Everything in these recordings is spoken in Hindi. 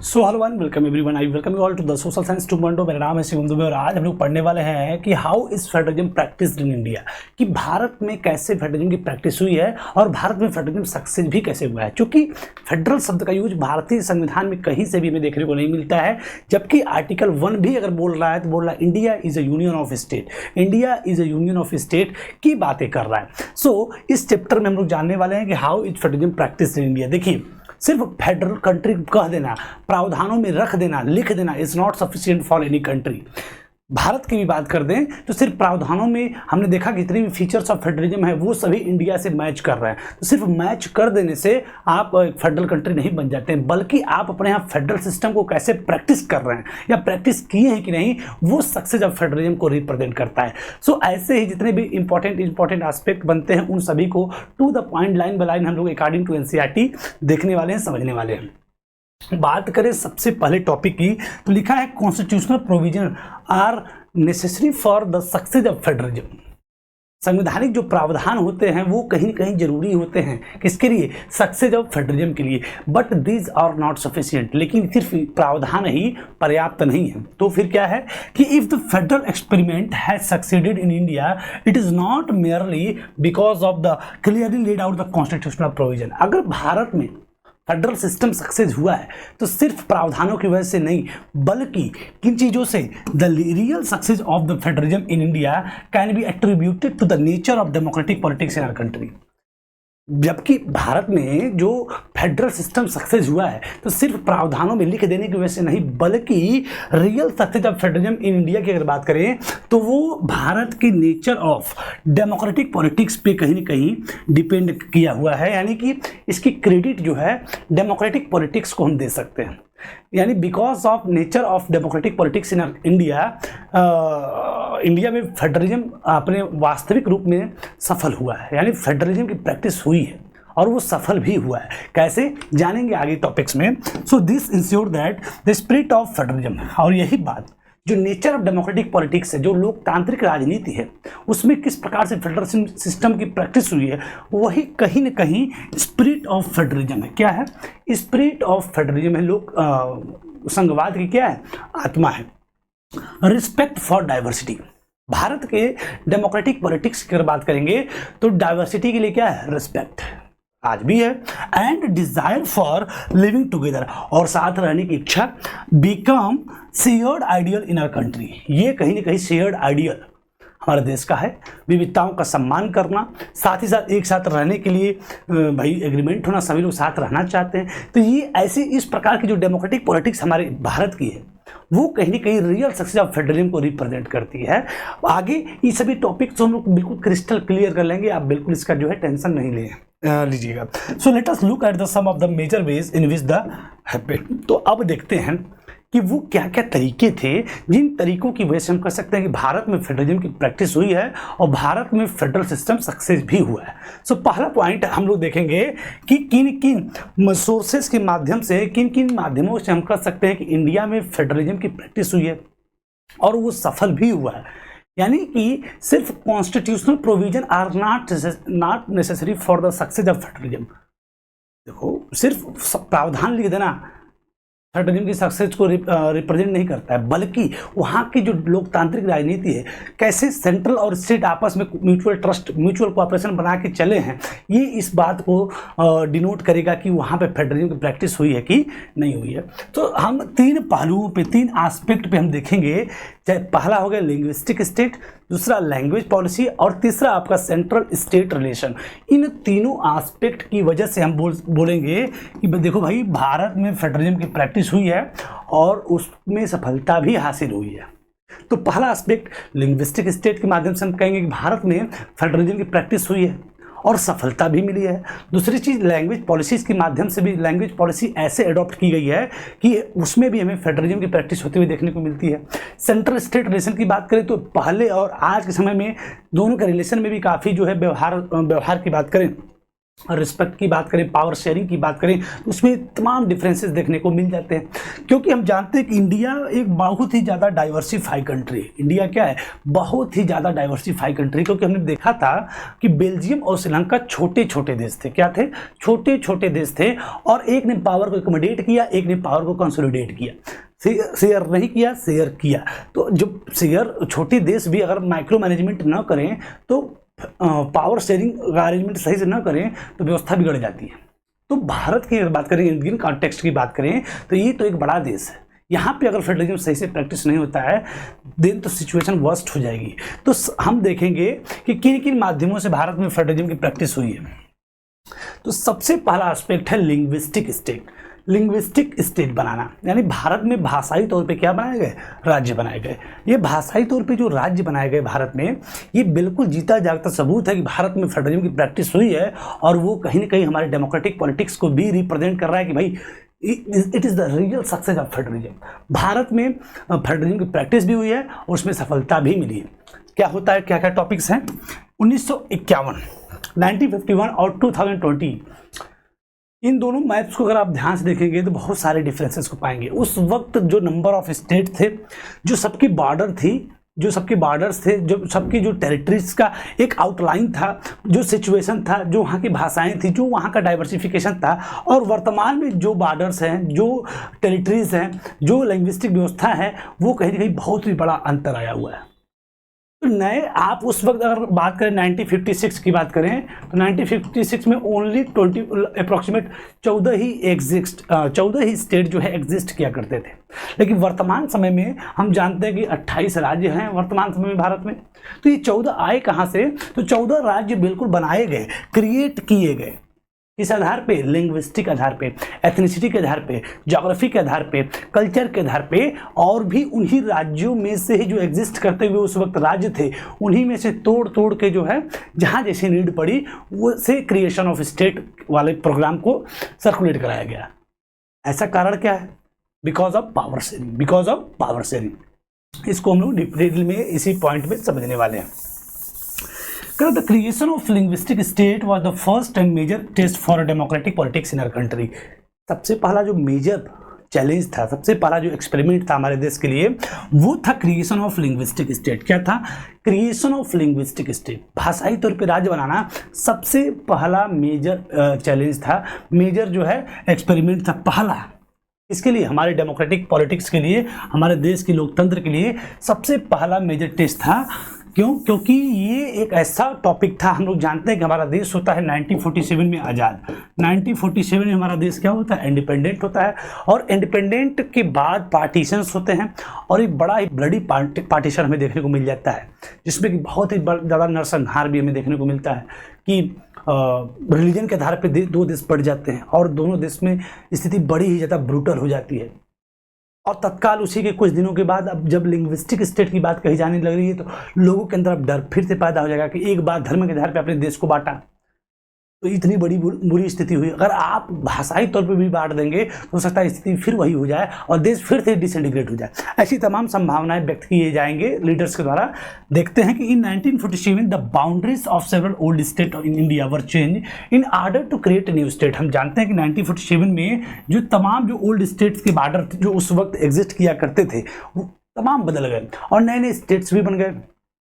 So hello one welcome everyone, I welcome you all to the social science 2.0। मेरा नाम है शिवम दुबे और आज हम लोग पढ़ने वाले हैं कि how is federalism practised in India, कि भारत में कैसे फेडरलिज्म की प्रैक्टिस हुई है और भारत में फेडरलिज्म सक्सेस भी कैसे हुआ है। क्योंकि फेडरल शब्द का यूज भारतीय संविधान में कहीं से भी हमें देखने को नहीं मिलता है, जबकि आर्टिकल 1 भी अगर बोल रहा है तो बोल रहा है India is a union of state, India is a union of state की बातें कर रहा है। सो इस चैप्टर में हम लोग जानने वाले हैं कि how is federalism practice in India. देखिए, सिर्फ फेडरल कंट्री कह देना, प्रावधानों में रख देना, लिख देना is not sufficient for any country. Bharat की भी बात कर दें तो सिर्फ प्रावधानों में हमने देखा कि जितने भी फीचर्स ऑफ फेडरलिज्म है वो सभी इंडिया से मैच कर रहे हैं। तो सिर्फ मैच कर देने से आप एक फेडरल कंट्री नहीं बन जाते हैं, बल्कि आप अपने यहाँ फेडरल सिस्टम को कैसे प्रैक्टिस कर रहे हैं या प्रैक्टिस किए हैं कि नहीं, वो सक्सेस ऑफ फेडरलिज्म को रिप्रेजेंट करता है। सो ऐसे ही जितने भी इंपॉर्टेंट एस्पेक्ट बनते हैं उन सभी को to the point, line by line हम लोग अकॉर्डिंग टू एनसीईआरटी देखने वाले हैं, समझने वाले हैं। बात करें सबसे पहले टॉपिक की तो लिखा है constitutional provision are necessary for the success of federalism. संवैधानिक जो प्रावधान होते हैं वो कहीं न कहीं जरूरी होते हैं, किसके लिए? सक्सेस ऑफ फेडरलिज्म के लिए। But these are not sufficient, लेकिन सिर्फ प्रावधान ही पर्याप्त नहीं है। तो फिर क्या है कि if the federal experiment has succeeded in India it is not merely because of the clearly laid out the constitutional provision. अगर भारत में फेडरल सिस्टम सक्सेस हुआ है तो सिर्फ प्रावधानों की वजह से नहीं, बल्कि किन चीज़ों से? The real success of the federalism in India can be attributed to the nature of democratic politics in our country. जबकि भारत में जो फेडरल सिस्टम सक्सेस हुआ है तो सिर्फ प्रावधानों में लिख देने की वजह से नहीं, बल्कि real success of federalism in India की अगर बात करें तो वो भारत की नेचर ऑफ डेमोक्रेटिक पॉलिटिक्स पे कहीं ना कहीं डिपेंड किया हुआ है। यानी कि इसकी क्रेडिट जो है डेमोक्रेटिक पॉलिटिक्स को हम दे सकते हैं। यानी because of nature of democratic politics in India, India में फेडरलिज्म अपने वास्तविक रूप में सफल हुआ है, यानी फेडरलिज्म की प्रैक्टिस हुई है और वो सफल भी हुआ है। कैसे जानेंगे आगे टॉपिक्स में। So this ensure that the spirit of federalism, और यही बात जो नेचर ऑफ डेमोक्रेटिक पॉलिटिक्स है, जो लोकतांत्रिक राजनीति है, उसमें किस प्रकार से फेडरल सिस्टम की प्रैक्टिस हुई है, वही कहीं न कहीं स्पिरिट ऑफ फेडरलिज्म है। क्या है? स्पिरिट ऑफ फेडरलिज्म है, लोक संघवाद की क्या है? आत्मा है। रिस्पेक्ट फॉर डाइवर्सिटी, भारत के डेमोक्रेटिक पॉलिटिक्स की अगर बात करेंगे तो डाइवर्सिटी के लिए क्या है? रिस्पेक्ट आज भी है। And desire for living together, और साथ रहने की इच्छा। Become shared ideal in our country, ये कहीं ना कहीं शेयर्ड आइडियल हमारे देश का है। विविधताओं का सम्मान करना, साथ ही साथ एक साथ रहने के लिए भाई एग्रीमेंट होना, सभी लोग साथ रहना चाहते हैं। तो ये ऐसी इस प्रकार की जो डेमोक्रेटिक पॉलिटिक्स हमारे भारत की है वो कहीं ना कहीं रियल सक्सेस ऑफ फेडरलिज्म को रिप्रेजेंट करती है। आगे ये सभी टॉपिक्स हम लोग बिल्कुल क्रिस्टल क्लियर कर लेंगे, आप बिल्कुल इसका जो है टेंशन नहीं लीजिएगा। So let us look at the some of the major ways in which the happened. तो अब देखते हैं कि वो क्या क्या तरीके थे जिन तरीकों की वजह से हम कह सकते हैं कि भारत में फेडरलिज्म की प्रैक्टिस हुई है और भारत में फेडरल सिस्टम सक्सेस भी हुआ है। सो पहला पॉइंट हम लोग देखेंगे कि किन किन सोर्सेस के माध्यम से, किन किन माध्यमों से हम कह सकते हैं कि इंडिया में फेडरलिज्म की प्रैक्टिस हुई है और वो सफल भी हुआ है। यानी कि सिर्फ constitutional provision are not necessary for the success of federalism. देखो, सिर्फ प्रावधान लिख देना फेडरलिज्म की सक्सेस को रिप्रेजेंट नहीं करता है, बल्कि वहाँ की जो लोकतांत्रिक राजनीति है, कैसे सेंट्रल और स्टेट आपस में म्यूचुअल ट्रस्ट, म्यूचुअल कोऑपरेशन बना के चले हैं, ये इस बात को डिनोट करेगा कि वहाँ पे फेडरलिज्म की प्रैक्टिस हुई है कि नहीं हुई है। तो हम तीन पहलुओं पे, तीन एस्पेक्ट पे हम देखेंगे। चाहे पहला हो गया लिंग्विस्टिक स्टेट, दूसरा लैंग्वेज पॉलिसी और तीसरा आपका सेंट्रल स्टेट रिलेशन। इन तीनों एस्पेक्ट की वजह से हम बोलेंगे कि देखो भाई, भारत में फेडरलिज्म की प्रैक्टिस हुई है और उसमें सफलता भी हासिल हुई है। तो पहला एस्पेक्ट लिंग्विस्टिक स्टेट के माध्यम से हम कहेंगे कि भारत में फेडरलिज्म की प्रैक्टिस हुई है और सफलता भी मिली है। दूसरी चीज़, लैंग्वेज पॉलिसीज़ के माध्यम से भी लैंग्वेज पॉलिसी ऐसे अडॉप्ट की गई है कि उसमें भी हमें फेडरलिज्म की प्रैक्टिस होते हुए देखने को मिलती है। सेंट्रल स्टेट रिलेशन की बात करें तो पहले और आज के समय में दोनों के रिलेशन में भी काफ़ी जो है व्यवहार की बात करें रिस्पेक्ट की बात करें, पावर शेयरिंग की बात करें, तो उसमें तमाम डिफरेंसेस देखने को मिल जाते हैं। क्योंकि हम जानते हैं कि इंडिया एक बहुत ही ज़्यादा डाइवर्सिफाई कंट्री है। इंडिया क्या है, बहुत ही ज़्यादा डाइवर्सिफाई कंट्री। क्योंकि हमने देखा था कि बेल्जियम और श्रीलंका छोटे छोटे देश थे। क्या थे? छोटे छोटे देश थे, और एक ने पावर को एकमोडेट किया, एक ने पावर को कंसोलिडेट किया। शेयर नहीं किया, शेयर किया। तो जो शेयर छोटे देश भी अगर माइक्रो मैनेजमेंट ना करें, तो पावर शेयरिंग का अरेंजमेंट सही से ना करें, तो व्यवस्था बिगड़ जाती है। तो भारत की अगर बात करें, इंडियन कॉन्टेक्स्ट की बात करें, तो ये तो एक बड़ा देश है। यहाँ पे अगर फेडरलिज्म सही से प्रैक्टिस नहीं होता है, देन तो सिचुएशन वर्स्ट हो जाएगी। तो हम देखेंगे कि किन किन माध्यमों से भारत में फेडरलिज्म की प्रैक्टिस हुई है। तो सबसे पहला एस्पेक्ट है लिंग्विस्टिक स्टेट। लिंग्विस्टिक स्टेट बनाना, यानी भारत में भाषाई तौर पे क्या बनाए गए? राज्य बनाए गए। ये भाषाई तौर पे जो राज्य बनाए गए भारत में, ये बिल्कुल जीता जागता सबूत है कि भारत में फेडरलिज्म की प्रैक्टिस हुई है, और वो कहीं ना कहीं हमारे डेमोक्रेटिक पॉलिटिक्स को भी रिप्रेजेंट कर रहा है कि भाई it is the real success of federalism. Bharat में फेडरलिज्म की प्रैक्टिस भी हुई है और उसमें सफलता भी मिली है। क्या होता है, क्या क्या टॉपिक्स हैं? 1951, 1951 और 2020, इन दोनों मैप्स को अगर आप ध्यान से देखेंगे तो बहुत सारे डिफरेंसेस को पाएंगे। उस वक्त जो नंबर ऑफ स्टेट थे, जो सबकी बॉर्डर थी, जो सबके बॉर्डर्स थे, जो सबकी जो टेरिटरीज का एक आउटलाइन था, जो सिचुएशन था, जो वहाँ की भाषाएं थी, जो वहाँ का डाइवर्सिफिकेशन था, और वर्तमान में जो बॉर्डर्स हैं, जो टेरिटरीज हैं, जो लैंग्विस्टिक व्यवस्था है, वो कहीं ना कहीं बहुत ही बड़ा अंतर आया हुआ है। तो नए आप उस वक्त अगर बात करें 1956 की बात करें, तो 1956 में ओनली 20 अप्रॉक्सीमेट 14 ही स्टेट जो है एग्जिस्ट किया करते थे। लेकिन वर्तमान समय में हम जानते हैं कि 28 राज्य हैं वर्तमान समय में भारत में। तो ये 14 आए कहाँ से? तो 14 राज्य बिल्कुल बनाए गए, क्रिएट किए गए। इस आधार पे, लिंग्विस्टिक आधार पे, एथनिसिटी के आधार पे, ज्योग्राफी के आधार पे, कल्चर के आधार पे, और भी उन्हीं राज्यों में से ही जो एग्जिस्ट करते हुए उस वक्त राज्य थे, उन्हीं में से तोड़ तोड़ के जो है जहाँ जैसे नीड पड़ी वो से क्रिएशन ऑफ स्टेट वाले प्रोग्राम को सर्कुलेट कराया गया। ऐसा कारण क्या है? Because of power sharing, because of power sharing. इसको हम लोग डिटेल में इसी पॉइंट में समझने वाले हैं। The creation of linguistic state was the first and major test for democratic politics in our country। सबसे पहला जो मेजर चैलेंज था, सबसे पहला जो एक्सपेरिमेंट था हमारे देश के लिए, वो था क्रिएशन ऑफ लिंग्विस्टिक स्टेट। क्या था? क्रिएशन ऑफ लिंग्विस्टिक स्टेट, भाषाई तौर पे राज्य बनाना सबसे पहला मेजर चैलेंज था, मेजर जो है एक्सपेरिमेंट था पहला। इसके लिए हमारे डेमोक्रेटिक पॉलिटिक्स के लिए, हमारे देश के लोकतंत्र के लिए सबसे पहला मेजर टेस्ट था। क्यों? क्योंकि ये एक ऐसा टॉपिक था, हम लोग जानते हैं कि हमारा देश होता है 1947 में आज़ाद। 1947 में हमारा देश क्या होता है? इंडिपेंडेंट होता है। और इंडिपेंडेंट के बाद पार्टीशंस होते हैं, और एक बड़ा ही ब्लडी पार्टीशन हमें देखने को मिल जाता है, जिसमें कि बहुत ही ज़्यादा नरसंहार भी हमें देखने को मिलता है कि रिलीजन के आधार पर दो देश बढ़ जाते हैं, और दोनों देश में स्थिति बड़ी ही ज़्यादा ब्रूटल हो जाती है। और तत्काल उसी के कुछ दिनों के बाद अब जब लिंग्विस्टिक स्टेट की बात कही जाने लग रही है, तो लोगों के अंदर अब डर फिर से पैदा हो जाएगा कि एक बार धर्म के आधार पे अपने देश को बांटा तो इतनी बड़ी बुरी स्थिति हुई। अगर आप भाषाई तौर पे भी बांट देंगे तो हो सकता है स्थिति फिर वही हो जाए और देश फिर से डिसइंटीग्रेट हो जाए। ऐसी तमाम संभावनाएं व्यक्त किए जाएंगे लीडर्स के द्वारा। देखते हैं कि in 1947 the boundaries of several old state in India were change in order to create a new state. हम जानते हैं कि 1947 में जो तमाम जो ओल्ड स्टेट्स के बॉर्डर जो उस वक्त एग्जिस्ट किया करते थे वो तमाम बदल गए और नए नए स्टेट्स भी बन गए।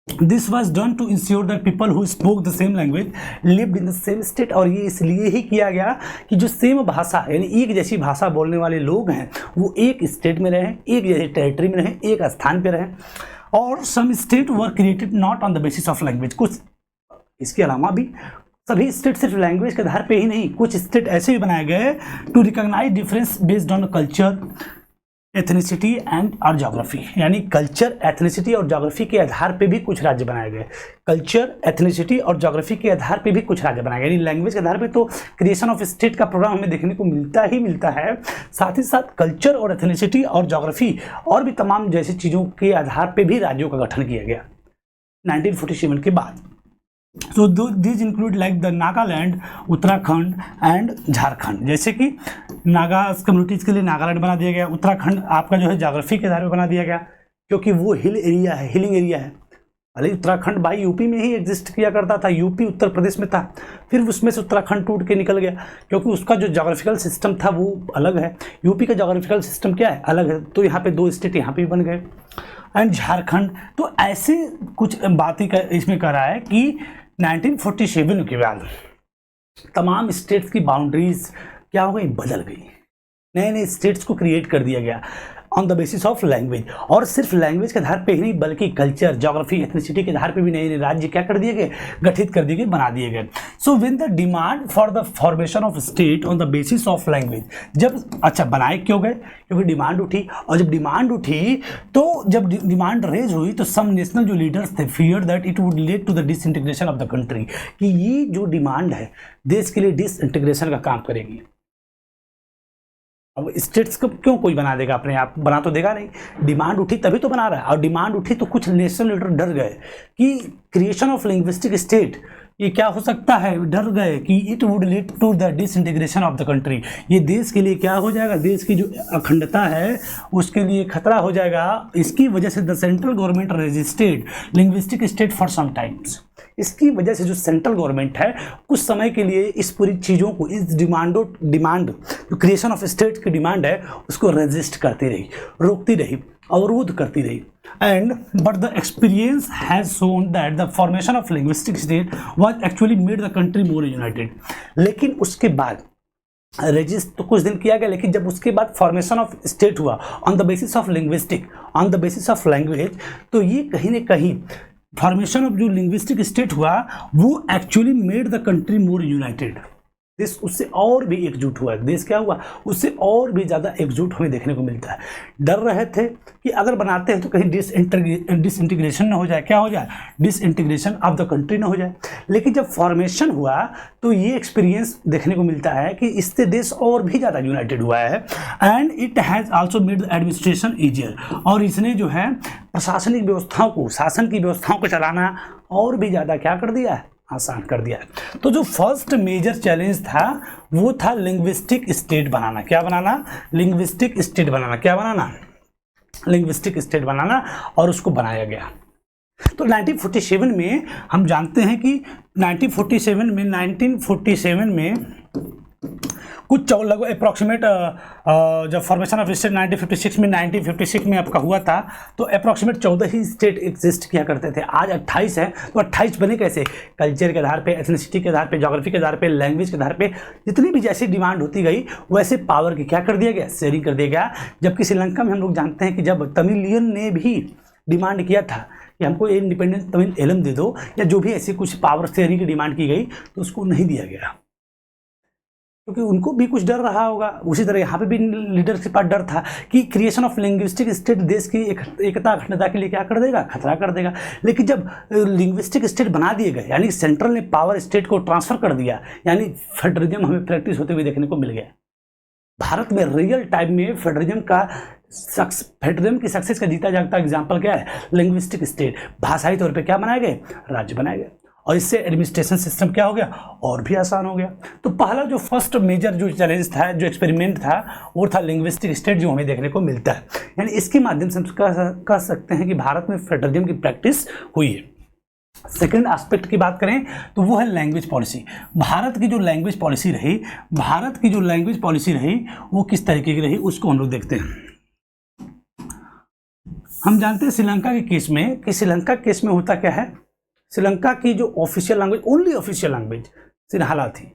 This was done to ensure that people who spoke the same language lived in the same state। और ये इसलिए ही किया गया कि जो सेम भाषा यानी एक जैसी भाषा बोलने वाले लोग हैं वो एक स्टेट में रहें, एक जैसी टेरिटरी में रहें, एक स्थान पे रहें। और some state were created not on the basis of language. कुछ इसके अलावा भी सभी स्टेट सिर्फ लैंग्वेज के आधार पे ही नहीं, कुछ स्टेट ऐसे भी बनाए गए to recognise difference based on culture ethnicity and और ज्योग्राफी। यानी कल्चर एथनिसिटी और ज्योग्राफी के आधार पे भी कुछ राज्य बनाए गए। कल्चर एथनिसिटी और ज्योग्राफी के आधार पे भी कुछ राज्य बनाए गए। यानी लैंग्वेज के आधार पे तो क्रिएशन ऑफ स्टेट का प्रोग्राम हमें देखने को मिलता है, साथ ही साथ कल्चर और एथनिसिटी और ज्योग्राफी और भी तमाम जैसी चीज़ों के आधार पे भी राज्यों का गठन किया गया 1947 के बाद। So these include like the Nagaland, Uttarakhand and Jharkhand. जैसे कि नागा कम्युनिटीज़ के लिए नागालैंड बना दिया गया, उत्तराखंड आपका जो है ज्योग्राफी के आधार पर बना दिया गया क्योंकि वो हिलिंग एरिया है। भले उत्तराखंड भाई यूपी में ही एग्जिस्ट किया करता था, यूपी उत्तर प्रदेश में था, फिर उसमें से उत्तराखंड टूट के निकल गया क्योंकि उसका जो जोग्राफिकल सिस्टम था वो अलग है, यूपी का जोग्राफिकल सिस्टम क्या है, अलग है। तो यहाँ पे 2 स्टेट यहाँ पे बन गए एंड झारखंड। तो ऐसे कुछ बातें इसमें करा है कि 1947 के बाद तमाम स्टेट्स की बाउंड्रीज क्या हो गई, बदल गई, नए नए स्टेट्स को क्रिएट कर दिया गया on the basis of language. और सिर्फ लैंग्वेज के आधार पे ही नहीं बल्कि कल्चर, ज्योग्राफी, एथनिसिटी के आधार पे भी नए नए राज्य क्या कर दिए गए, गठित कर दिए गए, बना दिए गए। So when the demand for the formation of state on the basis of language, जब अच्छा बनाए क्यों गए, क्योंकि डिमांड उठी, और जब डिमांड उठी तो जब डिमांड रेज हुई तो सम नेशनल जो लीडर्स थे fear that it would lead to the disintegration of the country, कि ये जो डिमांड है देश के लिए डिसइंटीग्रेशन का काम करेगी। अब स्टेट्स को क्यों कोई बना देगा अपने आप, बना तो देगा नहीं, डिमांड उठी तभी तो बना रहा है। और डिमांड उठी तो कुछ नेशनल लीडर डर गए कि क्रिएशन ऑफ लिंग्विस्टिक स्टेट ये क्या हो सकता है, डर गए कि it would lead to the disintegration of the country, ये देश के लिए क्या हो जाएगा, देश की जो अखंडता है उसके लिए खतरा हो जाएगा। इसकी वजह से the central government resisted linguistic state for some times, इसकी वजह से जो सेंट्रल गवर्नमेंट है कुछ समय के लिए इस पूरी चीज़ों को, इस डिमांड जो क्रिएशन ऑफ स्टेट की डिमांड है उसको रेजिस्ट करती रही, रोकती रही, अवरोध करती रही। And but the experience has shown that the formation of linguistic state was actually made the country more United. लेकिन उसके बाद रजिस्ट तो कुछ दिन किया गया, लेकिन जब उसके बाद फॉर्मेशन ऑफ स्टेट हुआ on the basis of linguistic, on the basis of language, तो ये कहीं ना कहीं फॉर्मेशन ऑफ जो लिंग्विस्टिक स्टेट हुआ वो actually made the country more United. देश उससे और भी एकजुट हुआ, देश क्या हुआ, उससे और भी ज़्यादा एकजुट हमें देखने को मिलता है। डर रहे थे कि अगर बनाते हैं तो कहीं डिसइंटीग्रेशन ना हो जाए, क्या हो जाए, डिसइंटीग्रेशन ऑफ द कंट्री ना हो जाए। लेकिन जब फॉर्मेशन हुआ तो ये एक्सपीरियंस देखने को मिलता है कि इससे देश और भी ज़्यादा यूनाइटेड हुआ है। And it has also made the administration easier, और इसने जो है प्रशासनिक व्यवस्थाओं को, शासन की व्यवस्थाओं को चलाना और भी ज़्यादा क्या कर दिया है, आसान कर दिया है। तो जो फर्स्ट मेजर चैलेंज था वो था लिंग्विस्टिक स्टेट बनाना। क्या बनाना, लिंग्विस्टिक स्टेट बनाना। क्या बनाना, लिंग्विस्टिक स्टेट बनाना, और उसको बनाया गया। तो 1947 में हम जानते हैं कि 1947 में कुछ लगभग अप्रॉक्सीमेट जब फॉर्मेशन ऑफ स्टेट 1956 में आपका हुआ था तो अप्रॉक्सीमेट 14 ही स्टेट एग्जिस्ट किया करते थे। आज 28 है, तो 28 बने कैसे, कल्चर के आधार पे, एथनिसिटी के आधार पे, ज्योग्राफी के आधार पे, लैंग्वेज के आधार पे, जितनी भी जैसी डिमांड होती गई वैसे पावर की क्या कर दिया गया, शेयरिंग कर दिया गया। जबकि श्रीलंका में हम लोग जानते हैं कि जब तमिलियन ने भी डिमांड किया था कि हमको इंडिपेंडेंट तमिल एलम दे दो, या जो भी ऐसी कुछ पावर शेयरिंग की डिमांड की गई तो उसको नहीं दिया गया, क्योंकि उनको भी कुछ डर रहा होगा। उसी तरह यहाँ पे भी लीडर्स के पास डर था कि क्रिएशन ऑफ लिंग्विस्टिक स्टेट देश की एकता अखंडता के लिए क्या कर देगा, खतरा कर देगा। लेकिन जब लिंग्विस्टिक स्टेट बना दिए गए, यानी सेंट्रल ने पावर स्टेट को ट्रांसफर कर दिया, यानी फेडरलिज्म हमें प्रैक्टिस होते हुए देखने को मिल गया। भारत में रियल टाइम में फेडरलिज्म की सक्सेस का जीता जागता एग्जाम्पल क्या है, लिंग्विस्टिक स्टेट। भाषाई तौर पर क्या बनाए गए, राज्य बनाए गए, और इससे एडमिनिस्ट्रेशन सिस्टम क्या हो गया, और भी आसान हो गया। तो पहला जो फर्स्ट मेजर जो चैलेंज था, जो एक्सपेरिमेंट था, वो था लिंग्विस्टिक स्टेट, जो हमें देखने को मिलता है। यानी इसके माध्यम से हम कह सकते हैं कि भारत में फेडरलिज्म की प्रैक्टिस हुई है। सेकेंड एस्पेक्ट की बात करें तो वो है लैंग्वेज पॉलिसी। भारत की जो लैंग्वेज पॉलिसी रही, वो किस तरीके की रही, उसको हम लोग देखते हैं। हम जानते हैं श्रीलंका के केस में कि श्रीलंका के केस में होता क्या है, श्रीलंका की जो official language, only official language Sinhala थी।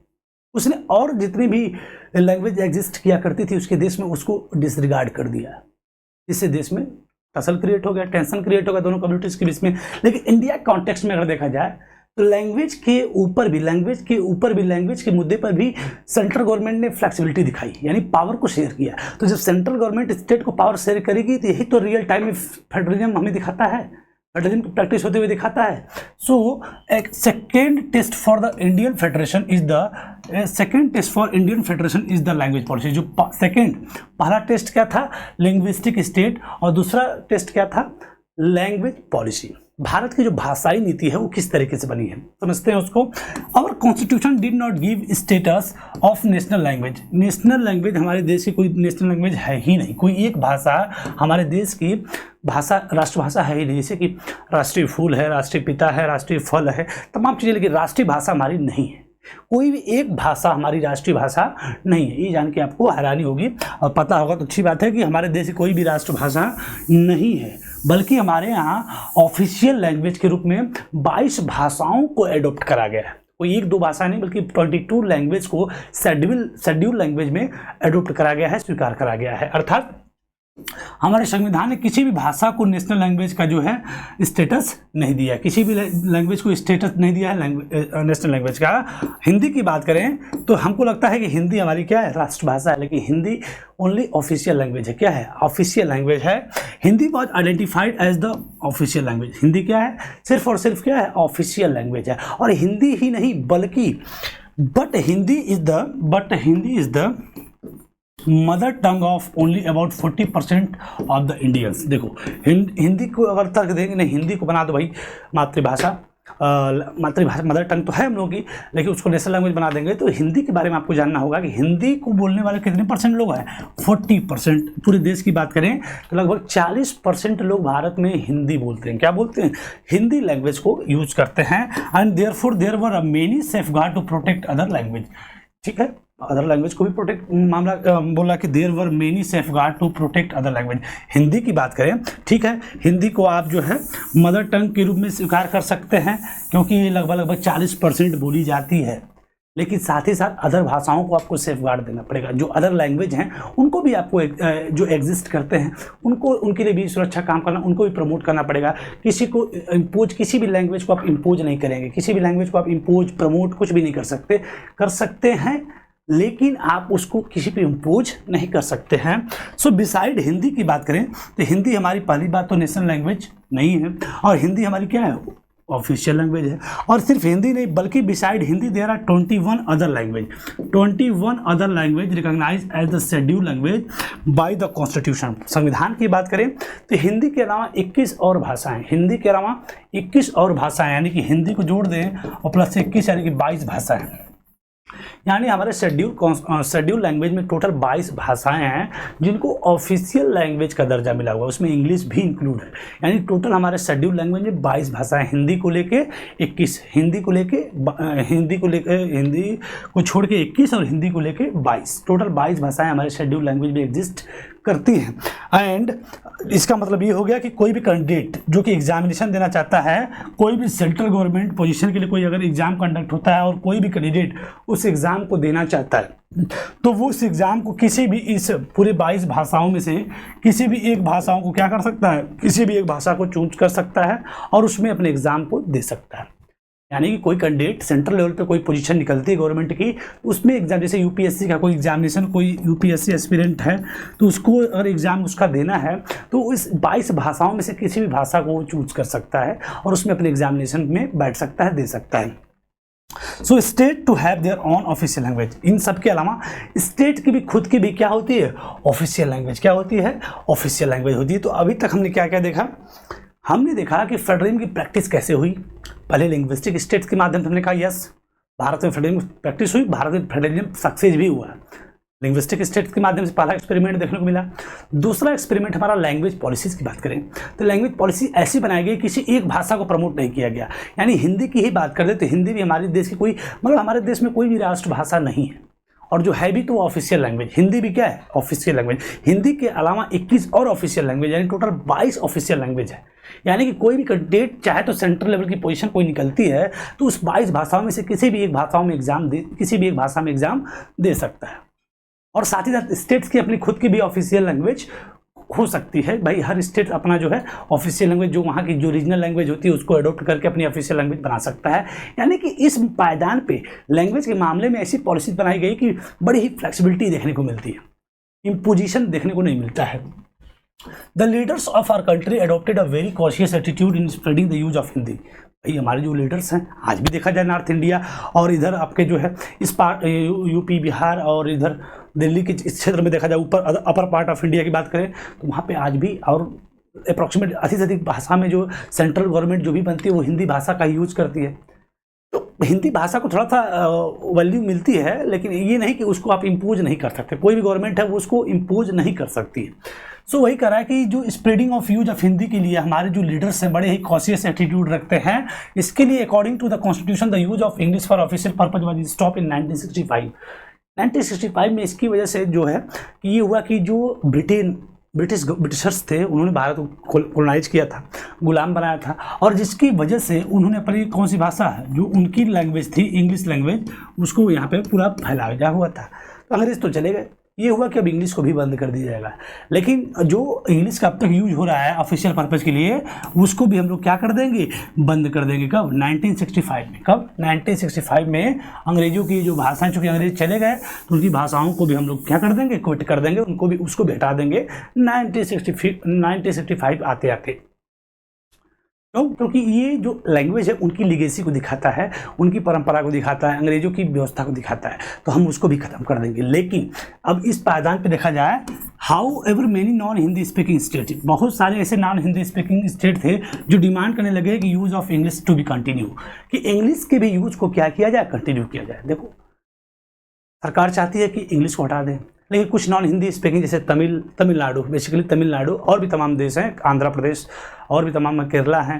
उसने और जितनी भी लैंग्वेज एग्जिस्ट किया करती थी उसके देश में, उसको डिसरिगार्ड कर दिया, जिससे देश में टसल क्रिएट हो गया, टेंशन क्रिएट हो गया दोनों कम्युनिटीज़ के बीच में। लेकिन इंडिया कॉन्टेक्स्ट में अगर देखा जाए तो लैंग्वेज के ऊपर भी लैंग्वेज के मुद्दे पर भी सेंट्रल गवर्नमेंट ने फ्लेक्सिबिलिटी दिखाई, यानी पावर को शेयर किया। तो जब सेंट्रल गवर्नमेंट स्टेट को पावर शेयर करेगी तो यही तो रियल टाइम में फेडरलिज्म हमें दिखाता है, फेडरलिज्म की प्रैक्टिस होते हुए दिखाता है। सो एक second test for the Indian federation is the language policy. जो पहला टेस्ट क्या था, लिंग्विस्टिक स्टेट, और दूसरा टेस्ट क्या था, लैंग्वेज पॉलिसी। भारत की जो भाषाई नीति है वो किस तरीके से बनी है, समझते हैं उसको। Our constitution did not give status of national language. National language हमारे देश की कोई नेशनल लैंग्वेज है ही नहीं, कोई एक भाषा हमारे देश की भाषा राष्ट्रभाषा है ही नहीं। जैसे कि राष्ट्रीय फूल है, राष्ट्रीय पिता है, राष्ट्रीय फल है, तमाम चीज़ें, लेकिन राष्ट्रीय भाषा हमारी नहीं है। कोई भी एक भाषा हमारी राष्ट्रीय भाषा नहीं है। ये जान के आपको हैरानी होगी और पता होगा तो अच्छी बात है कि हमारे देश की कोई भी राष्ट्रभाषा नहीं है, बल्कि हमारे यहाँ ऑफिशियल लैंग्वेज के रूप में 22 भाषाओं को एडॉप्ट करा गया है। कोई एक दो भाषा नहीं बल्कि 22 लैंग्वेज को शेड्यूल लैंग्वेज में एडॉप्ट करा गया है, स्वीकार करा गया है। अर्थात हमारे संविधान ने किसी भी भाषा को नेशनल लैंग्वेज का जो है स्टेटस नहीं दिया, किसी भी लैंग्वेज को स्टेटस नहीं दिया है नेशनल लैंग्वेज का। हिंदी की बात करें तो हमको लगता है कि हिंदी हमारी क्या है, राष्ट्रभाषा है, लेकिन हिंदी ओनली ऑफिशियल लैंग्वेज है। क्या है, ऑफिशियल लैंग्वेज है। Hindi was identified as the official language. Hindi क्या है, सिर्फ और सिर्फ क्या है, ऑफिशियल लैंग्वेज है। और हिंदी ही नहीं बल्कि but Hindi is the mother tongue of only about 40% of the Indians. देखो हिंदी को अगर तर्क देंगे नहीं, हिंदी को बना दो भाई मातृभाषा, मदर टंग तो है हम लोगों की, लेकिन उसको नेशनल लैंग्वेज बना देंगे। तो हिंदी के बारे में आपको जानना होगा कि हिंदी को बोलने वाले कितने परसेंट लोग हैं, 40%। पूरे देश की बात करें तो लगभग 40% लोग भारत में हिंदी बोलते हैं। क्या बोलते हैं, हिंदी लैंग्वेज को यूज करते हैं। And therefore there were many safeguard to protect other language. ठीक है, अदर लैंग्वेज को भी प्रोटेक्ट मामला बोला कि there were many safeguard to protect other language. Hindi की बात करें, ठीक है, हिंदी को आप जो है मदर टंग के रूप में स्वीकार कर सकते हैं क्योंकि ये लगभग 40% बोली जाती है, लेकिन साथ ही साथ अदर भाषाओं को आपको सेफगार्ड देना पड़ेगा। जो अदर लैंग्वेज हैं उनको भी आपको जो एग्जिस्ट करते हैं उनको, उनके लिए भी सुरक्षा काम करना, उनको भी प्रमोट करना पड़ेगा। किसी को इम्पोज, किसी भी लैंग्वेज को आप इम्पोज नहीं करेंगे, किसी भी लैंग्वेज को आप इम्पोज प्रमोट कुछ भी नहीं कर सकते हैं, लेकिन आप उसको किसी पे इम्पोज नहीं कर सकते हैं। सो बिसाइड हिंदी की बात करें तो हिंदी हमारी पहली बात तो नेशनल लैंग्वेज नहीं है, और हिंदी हमारी क्या है, ऑफिशियल लैंग्वेज है। और सिर्फ हिंदी नहीं बल्कि beside Hindi there are 21 other language, 21 other language recognised as the schedule language by the constitution. संविधान की बात करें तो हिंदी के अलावा 21 और भाषाएं, हिंदी के अलावा 21 और भाषाएं, यानी कि हिंदी को जोड़ दें और प्लस 21 यानी कि 22 भाषाएं, यानी हमारे शेड्यूल लैंग्वेज में टोटल 22 भाषाएं हैं जिनको ऑफिशियल लैंग्वेज का दर्जा मिला हुआ है, उसमें इंग्लिश भी इंक्लूड है। यानी टोटल हमारे शेड्यूल लैंग्वेज में 22 भाषाएं, हिंदी को लेके 21, हिंदी को छोड़ के 21 और हिंदी को लेके 22, टोटल 22 भाषाएं हमारे शेड्यूल लैंग्वेज में एग्जिस्ट करती हैं। एंड इसका मतलब ये हो गया कि कोई भी कैंडिडेट जो कि एग्जामिनेशन देना चाहता है, कोई भी सेंट्रल गवर्नमेंट पोजीशन के लिए कोई अगर एग्जाम कंडक्ट होता है और कोई भी कैंडिडेट उस एग्ज़ाम को देना चाहता है तो वो उस एग्ज़ाम को किसी भी इस पूरे 22 भाषाओं में से किसी भी एक भाषाओं को क्या कर सकता है, किसी भी एक भाषा को चूज कर सकता है और उसमें अपने एग्ज़ाम को दे सकता है। यानी कि कोई कैंडिडेट सेंट्रल लेवल पे कोई पोजीशन निकलती है गवर्नमेंट की, उसमें एग्जाम, जैसे यूपीएससी का कोई एग्जामिनेशन, कोई यूपीएससी एस्पिरेंट है तो उसको अगर एग्ज़ाम उसका देना है तो इस 22 भाषाओं में से किसी भी भाषा को चूज कर सकता है और उसमें अपने एग्जामिनेशन में बैठ सकता है, दे सकता है। So state to have their own official language. इन सब के अलावा स्टेट की भी खुद की भी क्या होती है, ऑफिशियल लैंग्वेज। क्या होती है, ऑफिशियल लैंग्वेज होती है। तो अभी तक हमने क्या क्या देखा, हमने देखा कि फेडरलिज्म की प्रैक्टिस कैसे हुई। पहले लिंग्विस्टिक स्टेट्स के माध्यम से हमने कहा यस भारत में फेडरलिज्म की प्रैक्टिस हुई, भारत में फेडरलिज्म सक्सेस भी हुआ। लिंग्विस्टिक स्टेट्स के माध्यम से पहला एक्सपेरिमेंट देखने को मिला। दूसरा एक्सपेरिमेंट हमारा लैंग्वेज पॉलिसीज़ की बात करें तो लैंग्वेज पॉलिसी ऐसी बनाई गई, किसी एक भाषा को प्रमोट नहीं किया गया। यानी हिंदी की ही बात कर दे तो हिंदी भी हमारे देश की कोई, मतलब हमारे देश में कोई भी राष्ट्रभाषा नहीं है, और जो है भी तो ऑफिशियल लैंग्वेज। हिंदी भी क्या है, ऑफिशियल लैंग्वेज। हिंदी के अलावा 21 और ऑफिशियल लैंग्वेज, यानी टोटल 22 ऑफिशियल लैंग्वेज है। यानी कि कोई भी कैंडिडेट चाहे तो सेंट्रल लेवल की पोजीशन कोई निकलती है तो उस 22 भाषाओं में से किसी भी एक भाषा में एग्जाम दे सकता है। और साथ ही साथ स्टेट्स की अपनी खुद की भी ऑफिशियल लैंग्वेज हो सकती है। भाई हर स्टेट अपना जो है ऑफिशियल लैंग्वेज, जो वहाँ की जो रीजनल लैंग्वेज होती है उसको अडोप्ट करके अपनी ऑफिशियल लैंग्वेज बना सकता है। यानी कि इस पायदान पे लैंग्वेज के मामले में ऐसी पॉलिसी बनाई गई कि बड़ी ही फ्लेक्सिबिलिटी देखने को मिलती है, इम्पोजिशन देखने को नहीं मिलता है। The leaders of our country adopted a very cautious attitude in spreading the use of Hindi. भाई हमारे जो लीडर्स हैं, आज भी देखा जाए नॉर्थ इंडिया और इधर आपके जो है इस पार्ट यूपी बिहार और इधर दिल्ली के इस क्षेत्र में देखा जाए, ऊपर अपर पार्ट ऑफ इंडिया की बात करें तो वहाँ पे आज भी और अप्रॉक्सीमेट अधिक से अधिक भाषा में जो सेंट्रल गवर्नमेंट जो भी बनती है वो हिंदी भाषा का यूज करती है। तो हिंदी भाषा को थोड़ा सा वैल्यू मिलती है, लेकिन ये नहीं कि उसको आप इम्पोज नहीं कर सकते। कोई भी गवर्नमेंट है वो उसको इम्पोज नहीं कर सकती है। सो वही कह रहा है कि जो spreading of use of Hindi के लिए हमारे जो लीडर्स हैं बड़े ही कॉशियस एटीट्यूड रखते हैं। इसके लिए according to the constitution the use of English for official purpose was stop in 1965। 1965 में इसकी वजह से जो है कि ये हुआ कि जो ब्रिटिशर्स थे उन्होंने भारत को कॉलोनाइज किया था, गुलाम बनाया था, और जिसकी वजह से उन्होंने अपनी कौन सी भाषा है जो उनकी लैंग्वेज थी इंग्लिश लैंग्वेज, उसको यहाँ पे पूरा फैलाया हुआ था। तो अंग्रेज तो चले गए, ये हुआ कि अब इंग्लिश को भी बंद कर दिया जाएगा। लेकिन जो इंग्लिश का अब तक यूज हो रहा है ऑफिशियल पर्पज़ के लिए उसको भी हम लोग क्या कर देंगे, बंद कर देंगे। कब? 1965 में। कब? 1965 में अंग्रेजों की जो भाषाएं, चूँकि अंग्रेज चले गए तो उनकी भाषाओं को भी हम लोग क्या कर देंगे, क्विट कर देंगे, उनको भी उसको भी हटा देंगे 1965 आते आते। क्योंकि ये जो लैंग्वेज है उनकी लीगेसी को दिखाता है, उनकी परंपरा को दिखाता है, अंग्रेजों की व्यवस्था को दिखाता है, तो हम उसको भी खत्म कर देंगे। लेकिन अब इस पायदान पे देखा जाए, how ever many non Hindi speaking state, बहुत सारे ऐसे नॉन हिंदी स्पीकिंग स्टेट थे जो डिमांड करने लगे कि use of English to be continue, कि इंग्लिश के भी यूज को क्या किया जाए, कंटिन्यू किया जाए। देखो सरकार चाहती है कि इंग्लिश को हटा दें, लेकिन कुछ नॉन हिंदी स्पीकिंग जैसे तमिलनाडु, बेसिकली तमिलनाडु और भी तमाम देश हैं, आंध्र प्रदेश और भी तमाम केरला हैं,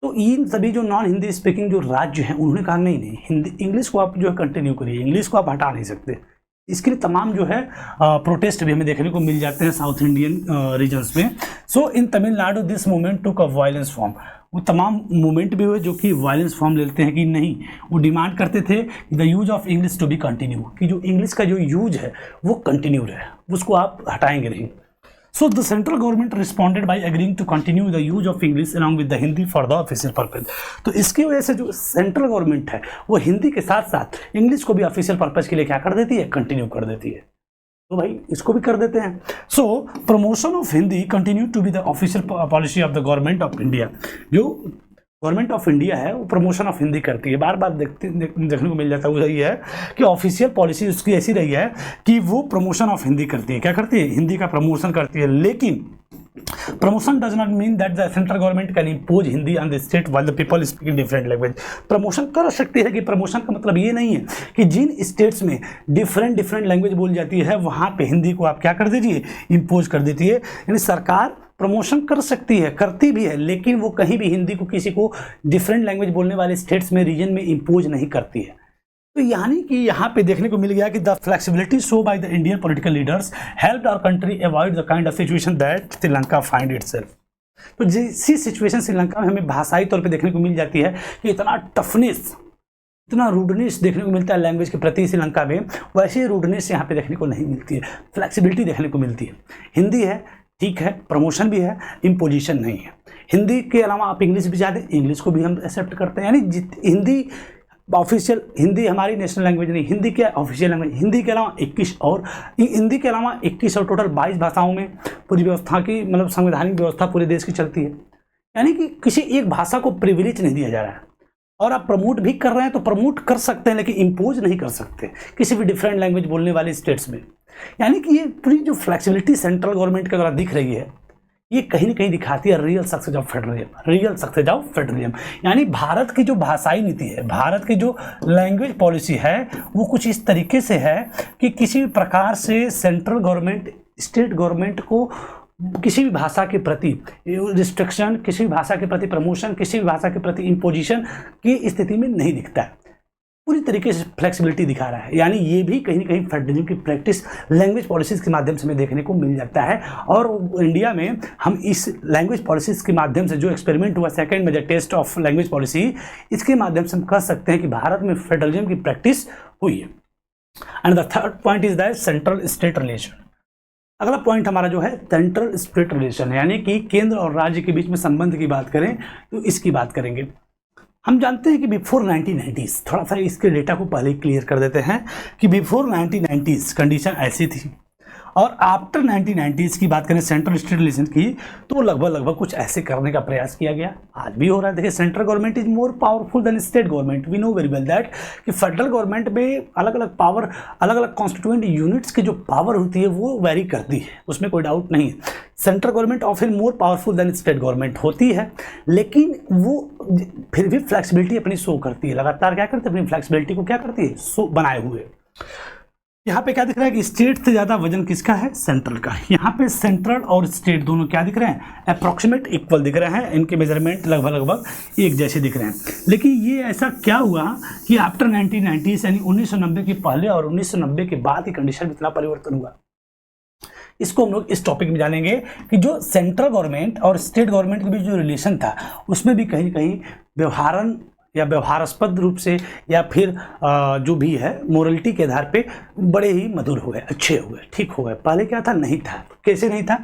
तो इन सभी जो नॉन हिंदी स्पीकिंग जो राज्य हैं उन्होंने कहा नहीं हिंदी इंग्लिश को आप जो है कंटिन्यू करिए, इंग्लिश को आप हटा नहीं सकते। इसके लिए तमाम जो है प्रोटेस्ट भी हमें देखने को मिल जाते हैं साउथ इंडियन रीजन्स में। So in Tamil Nadu this movement took a violence form, वो तमाम मूवमेंट भी हुए जो कि वायलेंस फॉर्म लेते हैं कि नहीं, वो डिमांड करते थे the use of English to be continue, कि जो इंग्लिश का जो यूज है वो कंटिन्यू रहे, उसको आप हटाएंगे नहीं। So the central government responded by agreeing to continue the use of English along with the Hindi for the official purpose. तो इसकी वजह से जो सेंट्रल गवर्नमेंट है वो हिंदी के साथ साथ इंग्लिश को भी ऑफिशियल पर्पज के लिए क्या कर देती है, कंटिन्यू कर देती है। तो भाई इसको भी कर देते हैं। So promotion of Hindi continue to be the official policy of the government of India. जो गवर्नमेंट ऑफ इंडिया है वो प्रमोशन ऑफ हिंदी करती है, बार बार देखने को मिल जाता है। वो यही है कि ऑफिशियल पॉलिसी उसकी ऐसी रही है कि वो प्रमोशन ऑफ हिंदी करती है। क्या करती है? हिंदी का प्रमोशन करती है। लेकिन promotion does not mean that the central government can impose Hindi on the state while the people speaking different language. Promotion कर सकती है कि प्रमोशन का मतलब ये नहीं है कि जिन स्टेट्स में डिफरेंट लैंग्वेज बोली जाती है वहाँ पे हिंदी को आप क्या कर दीजिए, इम्पोज कर देती है। यानी सरकार प्रमोशन कर सकती है, करती भी है, लेकिन वो कहीं भी हिंदी को किसी को डिफरेंट लैंग्वेज बोलने वाले स्टेट्स में, रीजन में इम्पोज नहीं करती है। तो यानी कि यहाँ पे देखने को मिल गया कि the flexibility show by the Indian political leaders helped our country avoid the kind of situation that Sri Lanka find itself. तो जैसी सिचुएशन श्रीलंका में हमें भाषाई तौर पे देखने को मिल जाती है कि इतना टफनेस, इतना रूडनेस देखने को मिलता है लैंग्वेज के प्रति श्रीलंका में, वैसे रूडनेस यहाँ पे देखने को नहीं मिलती है, फ्लेक्सिबिलिटी देखने को मिलती है। हिंदी है, ठीक है, प्रमोशन भी है, इम्पोजिशन नहीं है। हिंदी के अलावा आप इंग्लिश भी चाहते हैं, इंग्लिश को भी हम एक्सेप्ट करते हैं। यानी हिंदी ऑफिशियल, हिंदी हमारी नेशनल लैंग्वेज नहीं, हिंदी क्या ऑफिशियल लैंग्वेज। हिंदी के अलावा 21 और हिंदी के अलावा 21 और टोटल 22 भाषाओं में पूरी व्यवस्था की, मतलब संवैधानिक व्यवस्था पूरे देश की चलती है। यानी कि किसी एक भाषा को प्रिविलेज नहीं दिया जा रहा है, और आप प्रमोट भी कर रहे हैं तो प्रमोट कर सकते हैं, लेकिन इम्पोज नहीं कर सकते किसी भी डिफरेंट लैंग्वेज बोलने वाले स्टेट्स में। यानी कि ये पूरी जो फ्लेक्सिबिलिटी सेंट्रल गवर्नमेंट के द्वारा दिख रही है, ये कहीं ना कहीं दिखाती है real success of federalism, real success of federalism. यानी भारत की जो भाषाई नीति है, भारत की जो लैंग्वेज पॉलिसी है, वो कुछ इस तरीके से है कि किसी भी प्रकार से सेंट्रल गवर्नमेंट स्टेट गवर्नमेंट को किसी भी भाषा के प्रति रिस्ट्रिक्शन, किसी भी भाषा के प्रति प्रमोशन, किसी भी भाषा के प्रति इम्पोजिशन की स्थिति में नहीं दिखता है, पूरी तरीके से फ्लेक्सिबिलिटी दिखा रहा है। यानी ये भी कहीं ना कहीं फेडरलिज्म की प्रैक्टिस लैंग्वेज पॉलिसीज़ के माध्यम से हमें देखने को मिल जाता है। और इंडिया में हम इस लैंग्वेज पॉलिसीज़ के माध्यम से जो एक्सपेरिमेंट हुआ second major test of language policy, इसके माध्यम से हम कह सकते हैं कि भारत में फेडरलिज्म की प्रैक्टिस हुई है। And the third point is that central state relation. अगला पॉइंट हमारा जो है सेंट्रल स्टेट रिलेशन, यानी कि केंद्र और राज्य के बीच में संबंध की बात करें तो इसकी बात करेंगे। हम जानते हैं कि बिफोर 1990s, थोड़ा सा इसके डेटा को पहले क्लियर कर देते हैं कि बिफोर 1990s कंडीशन ऐसी थी, और आफ्टर 1990s की बात करें सेंट्रल स्टेट रिलेशन की, तो लगभग कुछ ऐसे करने का प्रयास किया गया, आज भी हो रहा है। देखिए, central government is more powerful than state government. We know very well that कि फेडरल गवर्नमेंट में अलग अलग पावर, अलग अलग कॉन्स्टिट्यूएंट यूनिट्स की जो पावर होती है वो वेरी करती है, उसमें कोई डाउट नहीं है। Central government often more powerful than state government होती है, लेकिन वो फिर भी फ्लेक्सिबिलिटी अपनी शो करती है। लगातार क्या करती है, अपनी फ्लेक्सिबिलिटी को क्या करती है, शो बनाए हुए। यहाँ पे क्या दिख रहा है कि स्टेट से ज़्यादा वजन किसका है, सेंट्रल का। यहाँ पे सेंट्रल और स्टेट दोनों क्या दिख रहे हैं, अप्रॉक्सीमेट इक्वल दिख रहे हैं, इनके मेजरमेंट लगभग एक जैसे दिख रहे हैं। लेकिन ये ऐसा क्या हुआ कि आफ्टर 1990 यानी 1990 के पहले और 1990 के बाद की कंडीशन में इतना परिवर्तन हुआ। इसको हम लोग इस टॉपिक में जानेंगे कि जो सेंट्रल गवर्नमेंट और स्टेट गवर्नमेंट के बीच जो रिलेशन था, उसमें भी कहीं कहीं व्यवहारन या व्यवहारास्पद रूप से या फिर जो भी है मोरलिटी के आधार पे बड़े ही मधुर हुए, अच्छे हुए, ठीक हो गए। पहले क्या था, नहीं था। कैसे नहीं था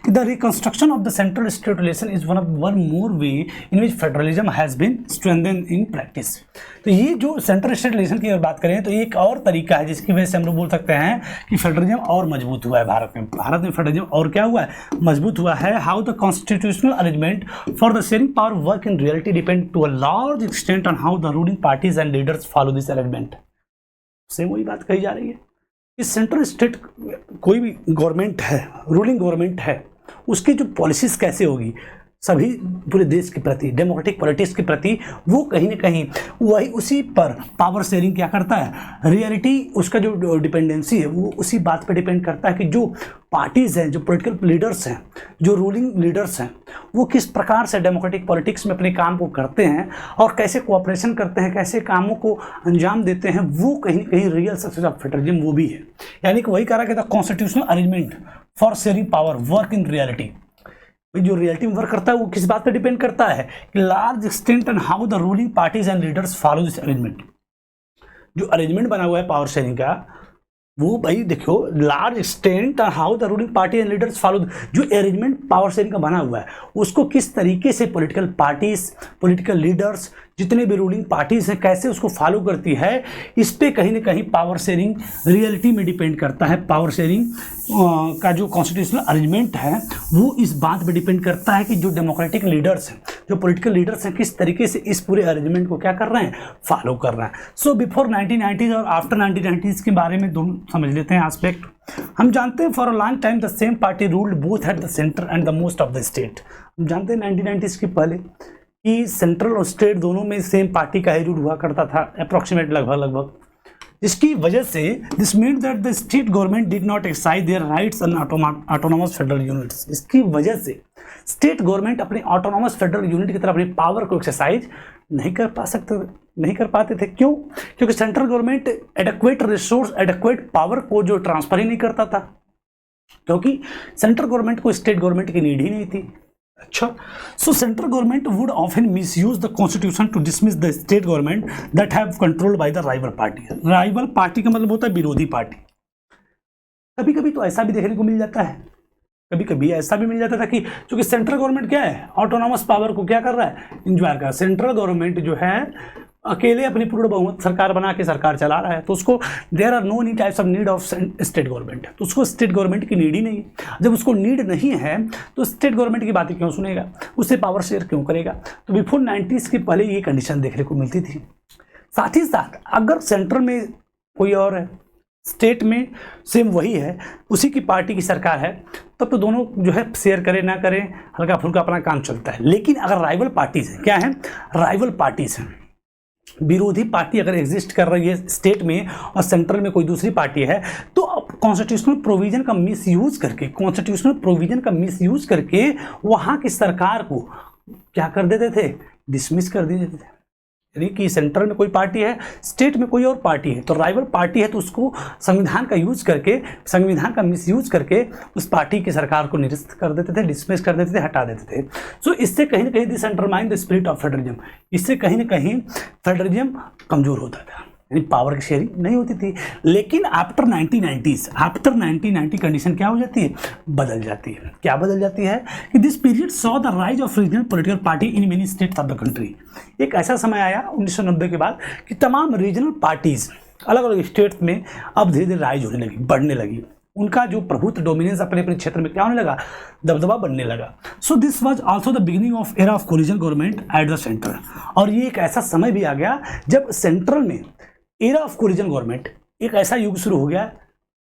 कि the reconstruction of the central state relation is one more way in which federalism has been strengthened in practice. तो ये जो सेंट्रल स्टेट रिलेशन की अगर बात करें तो एक और तरीका है जिसकी वजह से हम लोग बोल सकते हैं कि फेडरलिज्म और मजबूत हुआ है भारत में। भारत में फेडरलिज्म और क्या हुआ है, मजबूत हुआ है। How the constitutional arrangement for the sharing power work in reality depend to a large extent on how the ruling parties and leaders follow this arrangement. Same वही बात कही जा रही है कि सेंट्रल स्टेट कोई भी गवर्नमेंट है, रूलिंग गवर्नमेंट है, उसकी जो पॉलिसीज कैसे होगी सभी पूरे देश के प्रति, डेमोक्रेटिक पॉलिटिक्स के प्रति, वो कहीं ना कहीं वही उसी पर पावर शेयरिंग क्या करता है, रियलिटी उसका जो डिपेंडेंसी है वो उसी बात पर डिपेंड करता है कि जो पार्टीज़ हैं, जो पॉलिटिकल लीडर्स हैं, जो रूलिंग लीडर्स हैं, वो किस प्रकार से डेमोक्रेटिक पॉलिटिक्स में अपने काम को करते हैं और कैसे कोऑपरेशन करते हैं, कैसे कामों को अंजाम देते हैं, वो कहीं ना कहीं रियल सक्सेस ऑफ फेडरलिज्म वो भी है। यानी कि वही कह रहा है constitutional arrangement for sharing power work in reality. जो रियलिटी में वर्क करता है वो किस बात पर डिपेंड करता है कि large extent and how the ruling parties and leaders follow this arrangement. जो अरेंजमेंट बना हुआ है पावर शेयरिंग का, वो भाई देखो लार्ज एक्सटेंट और how the ruling party and leaders follow, जो अरेंजमेंट पावर शेयरिंग का बना हुआ है उसको किस तरीके से पॉलिटिकल पार्टीज, पॉलिटिकल लीडर्स, जितने भी रूलिंग पार्टीज हैं, कैसे उसको फॉलो करती है, इस पे कहीं ना कहीं पावर शेयरिंग रियलिटी में डिपेंड करता है। पावर शेयरिंग का जो कॉन्स्टिट्यूशनल अरेंजमेंट है वो इस बात पे डिपेंड करता है कि जो डेमोक्रेटिक लीडर्स हैं, जो पॉलिटिकल लीडर्स हैं, किस तरीके से इस पूरे अरेंजमेंट को क्या कर रहे हैं, फॉलो कर रहे हैं। सो बिफोर 1990s और आफ्टर 1990s के बारे में दोनों समझ लेते हैं एस्पेक्ट। हम जानते हैं for a long time the same party ruled both at the centre and the most of the state. हम जानते हैं 1990s के पहले कि सेंट्रल और स्टेट दोनों में सेम पार्टी का ही रूल हुआ करता था, अप्रॉक्सीमेट लगभग। इसकी वजह से this mean that the state government did not exercise their rights on autonomous federal units. इसकी वजह से स्टेट गवर्नमेंट अपने ऑटोनॉमस फेडरल यूनिट की तरफ अपनी पावर को एक्सरसाइज नहीं कर पाते थे। क्यों? क्योंकि central government adequate resource, adequate power को जो ट्रांसफर ही नहीं करता था, क्योंकि सेंट्रल गवर्नमेंट को स्टेट गवर्नमेंट की नीड ही नहीं थी। अच्छा, so central government would often misuse the constitution to dismiss the state government that have controlled by the rival party. Rival party का मतलब होता है विरोधी पार्टी। कभी कभी तो ऐसा भी देखने को मिल जाता है, कभी कभी ऐसा भी मिल जाता था कि चूंकि सेंट्रल गवर्नमेंट क्या है, ऑटोनॉमस पावर को क्या कर रहा है, इंजॉय कर रहा है। सेंट्रल गवर्नमेंट जो है अकेले अपनी पूर्ण बहुमत सरकार बना के सरकार चला रहा है, तो उसको there are no any types of need of state government, तो उसको स्टेट गवर्नमेंट की नीड ही नहीं है। जब उसको नीड नहीं है तो स्टेट गवर्नमेंट की बातें क्यों सुनेगा, उससे पावर शेयर क्यों करेगा। तो बिफोर 90s के पहले ये कंडीशन देखने को मिलती थी। साथ ही साथ अगर सेंट्रल में कोई और है, स्टेट में सेम वही है, उसी की पार्टी की सरकार है, तब तो दोनों जो है शेयर करें ना करें हल्का फुल्का अपना काम चलता है। लेकिन अगर राइवल पार्टीज हैं, क्या है, राइवल पार्टीज हैं, विरोधी पार्टी अगर एग्जिस्ट कर रही है स्टेट में और सेंट्रल में कोई दूसरी पार्टी है, तो अब कॉन्स्टिट्यूशनल प्रोविजन का मिसयूज करके वहां की सरकार को क्या कर देते थे, डिसमिस कर देते थे। यानी कि सेंट्रल में कोई पार्टी है, स्टेट में कोई और पार्टी है, तो राइवल पार्टी है तो उसको संविधान का यूज करके, संविधान का मिसयूज करके उस पार्टी की सरकार को निरस्त कर देते थे, डिसमिस कर देते थे, हटा देते थे। सो इससे कहीं ना कहीं this undermine the spirit of federalism, इससे कहीं ना कहीं फेडरलिज्म कमजोर होता था, यानी पावर की शेयरिंग नहीं होती थी। लेकिन आफ्टर 1990 कंडीशन क्या हो जाती है, बदल जाती है। क्या बदल जाती है कि this period saw the rise of regional political party in many states of the country. एक ऐसा समय आया 1990 के बाद कि तमाम रीजनल पार्टीज अलग अलग स्टेट्स में अब धीरे धीरे राइज होने लगी, बढ़ने लगी। उनका जो प्रभुत्व डोमिनेंस अपने अपने क्षेत्र में क्या होने लगा, दबदबा बनने लगा। So this was also the beginning of era of collision government at the centre. और ये एक ऐसा समय भी आ गया जब सेंट्रल में एरा ऑफ कोलिजन गवर्नमेंट, एक ऐसा युग शुरू हो गया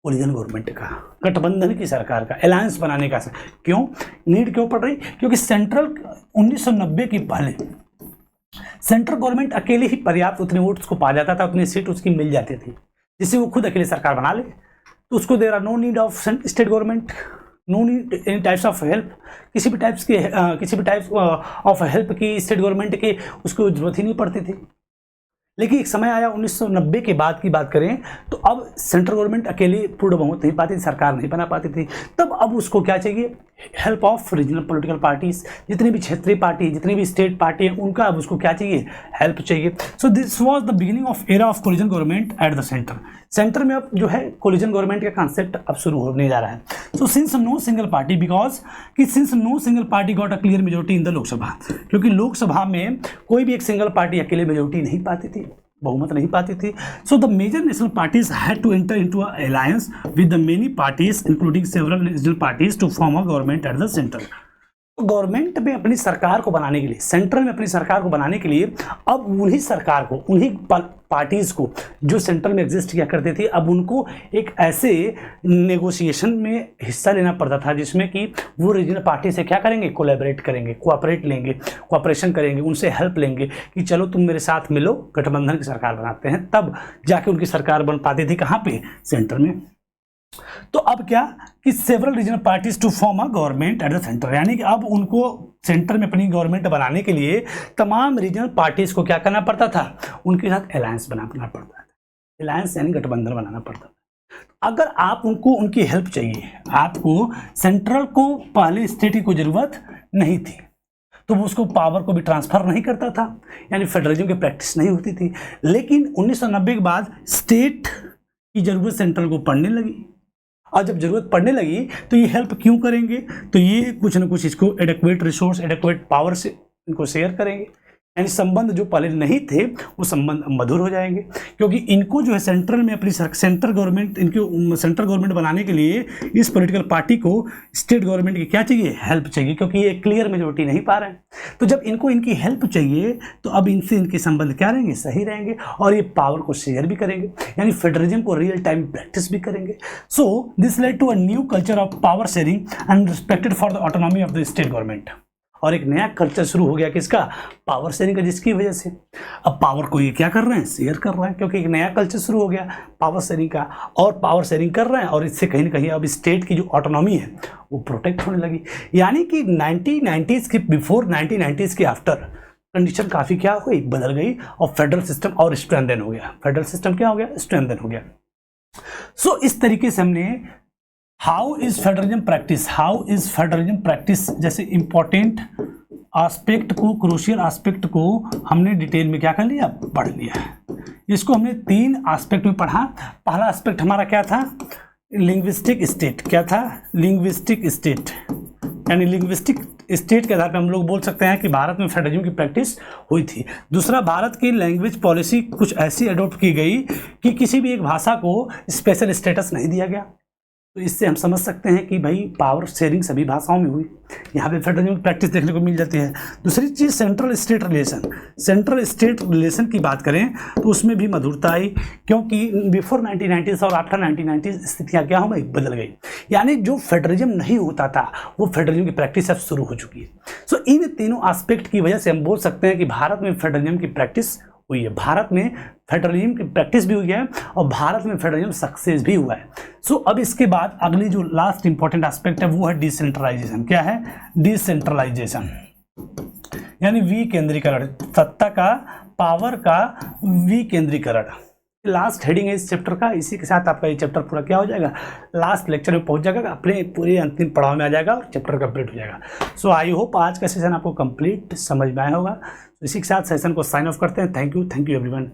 कोलिजन गवर्नमेंट का, गठबंधन की सरकार का, अलायंस बनाने का। क्यों नीड क्यों पड़ रही, क्योंकि सेंट्रल 1990 की पहले सेंट्रल गवर्नमेंट अकेले ही पर्याप्त उतने वोट्स को पा जाता था, उतनी सीट उसकी मिल जाती थी जिससे वो खुद अकेले सरकार बना ले। तो उसको there are no need of state government, no need any types of help, किसी भी टाइप्स ऑफ हेल्प की स्टेट गवर्नमेंट की उसको जरूरत ही नहीं पड़ती थी। लेकिन एक समय आया 1990 के बाद की बात करें तो अब सेंट्रल गवर्नमेंट अकेले पूर्ण बहुमत नहीं पाती थी, सरकार नहीं बना पाती थी। तब अब उसको क्या चाहिए, help of regional political parties, जितनी भी क्षेत्रीय पार्टी, जितनी भी स्टेट पार्टी है, उनका अब उसको क्या चाहिए, हेल्प चाहिए। So this was the beginning of era of collision government at the centre. Centre में अब जो है कोलिजन गवर्नमेंट का कॉन्सेप्ट अब शुरू होने जा रहा है। So since no single party, because कि since no single party got a clear majority in the Lok Sabha, क्योंकि लोकसभा में कोई भी एक सिंगल पार्टी अकेले मेजोरिटी नहीं पाती थी, बहुमत नहीं पाती थी। So the major national parties had to enter into a alliance with the many parties including several regional parties to form a government at the centre. गवर्नमेंट में अपनी सरकार को बनाने के लिए, सेंट्रल में अपनी सरकार को बनाने के लिए अब उन्हीं सरकार को, उन्हीं पार्टीज को जो सेंट्रल में एग्जिस्ट किया करते थे, अब उनको एक ऐसे नेगोशिएशन में हिस्सा लेना पड़ता था जिसमें कि वो रीजनल पार्टी से क्या करेंगे, कोलैबोरेट करेंगे, कोऑपरेशन करेंगे, उनसे हेल्प लेंगे कि चलो तुम मेरे साथ मिलो, गठबंधन की सरकार बनाते हैं। तब जाके उनकी सरकार बन पाती थी, कहाँ पे, सेंटर में। तो अब क्या कि several regional parties to form a government at the centre, यानी कि अब उनको सेंटर में अपनी गवर्नमेंट बनाने के लिए तमाम रीजनल पार्टीज को क्या करना पड़ता था, उनके साथ अलायंस बनाना पड़ता था। अलायंस यानी गठबंधन बनाना पड़ता था। अगर आप उनको उनकी हेल्प चाहिए, आपको सेंट्रल को पहले स्टेट की कोई जरूरत नहीं थी, तो वो उसको पावर को भी ट्रांसफर नहीं करता था, यानी फेडरलिज्म की प्रैक्टिस नहीं होती थी। लेकिन 1990 के बाद स्टेट की जरूरत सेंट्रल को पड़ने लगी, और जब जरूरत पड़ने लगी तो ये हेल्प क्यों करेंगे, तो ये कुछ ना कुछ इसको एडेक्वेट रिसोर्स, एडेक्वेट पावर से इनको शेयर करेंगे, यानी संबंध जो पहले नहीं थे वो संबंध मधुर हो जाएंगे। क्योंकि इनको जो है सेंट्रल में अपनी सेंट्रल गवर्नमेंट बनाने के लिए इस पॉलिटिकल पार्टी को स्टेट गवर्नमेंट की क्या चाहिए, हेल्प चाहिए, क्योंकि ये क्लियर मेजोरिटी नहीं पा रहे हैं। तो जब इनको इनकी हेल्प चाहिए तो अब इनसे इनके संबंध क्या रहेंगे, सही रहेंगे, और ये पावर को शेयर भी करेंगे, यानी फेडरलिज्म को रियल टाइम प्रैक्टिस भी करेंगे। So this led to a new culture of power sharing and respected for the autonomy of the state government. और एक नया कल्चर शुरू हो गया किसका, पावर शेयरिंग का, जिसकी वजह से अब पावर को ये क्या कर रहे हैं, शेयर कर रहे हैं, क्योंकि एक नया कल्चर शुरू हो गया पावर शेयरिंग का, और पावर शेयरिंग कर रहे हैं, और इससे कहीं ना कहीं अब स्टेट की जो ऑटोनॉमी है वो प्रोटेक्ट होने लगी। यानी कि 1990s के बिफोर, 1990s के आफ्टर कंडीशन काफ़ी क्या हो गई, बदल गई, और फेडरल सिस्टम और स्ट्रेंथन हो गया। फेडरल सिस्टम क्या हो गया, स्ट्रेंथन हो गया। सो इस तरीके से हमने हाउ इज फेडरलिज्म प्रैक्टिस जैसे इंपॉर्टेंट एस्पेक्ट को, क्रूशियल एस्पेक्ट को हमने डिटेल में क्या कर लिया, पढ़ लिया। इसको हमने 3 एस्पेक्ट में पढ़ा। पहला एस्पेक्ट हमारा क्या था, लिंग्विस्टिक स्टेट। क्या था, लिंग्विस्टिक स्टेट, यानी लिंग्विस्टिक स्टेट के आधार पर हम लोग बोल सकते हैं कि भारत में फेडरलिज्म की प्रैक्टिस हुई थी। दूसरा, भारत की लैंग्वेज पॉलिसी कुछ ऐसी अडॉप्ट की गई कि किसी भी एक भाषा को स्पेशल स्टेटस नहीं दिया गया। तो इससे हम समझ सकते हैं कि भाई पावर शेयरिंग सभी भाषाओं में हुई, यहाँ पे फेडरलिज्म की प्रैक्टिस देखने को मिल जाती है। दूसरी चीज़, सेंट्रल स्टेट रिलेशन की बात करें तो उसमें भी मधुरता आई, क्योंकि बिफोर 1990s और आफ्टर 1990s स्थितियाँ क्या हो गई, बदल गई। यानी जो फेडरलिज्म नहीं होता था वो फेडरलिज्म की प्रैक्टिस अब शुरू हो चुकी है। सो इन तीनों एस्पेक्ट की वजह से हम बोल सकते हैं कि भारत में फेडरलिज्म की प्रैक्टिस हुई है, भारत में फेडरलिज्म की प्रैक्टिस भी हुई है, और भारत में फेडरलिज्म सक्सेस भी हुआ है। सो अब इसके बाद अगली जो लास्ट इंपॉर्टेंट एस्पेक्ट है वो है डिसेंट्रलाइजेशन। क्या है, डिसेंट्रलाइजेशन, यानी विकेंद्रीकरण, सत्ता का, पावर का विकेंद्रीकरण। लास्ट हेडिंग है इस चैप्टर का। इसी के साथ आपका ये चैप्टर पूरा क्या हो जाएगा, लास्ट लेक्चर में पहुंच जाएगा, अपने पूरे अंतिम पड़ाव में आ जाएगा और चैप्टर कंप्लीट हो जाएगा। सो आई होप आज का सेशन आपको कंप्लीट समझ में आया होगा। इसी के साथ सेशन को साइन ऑफ करते हैं। Thank you everyone.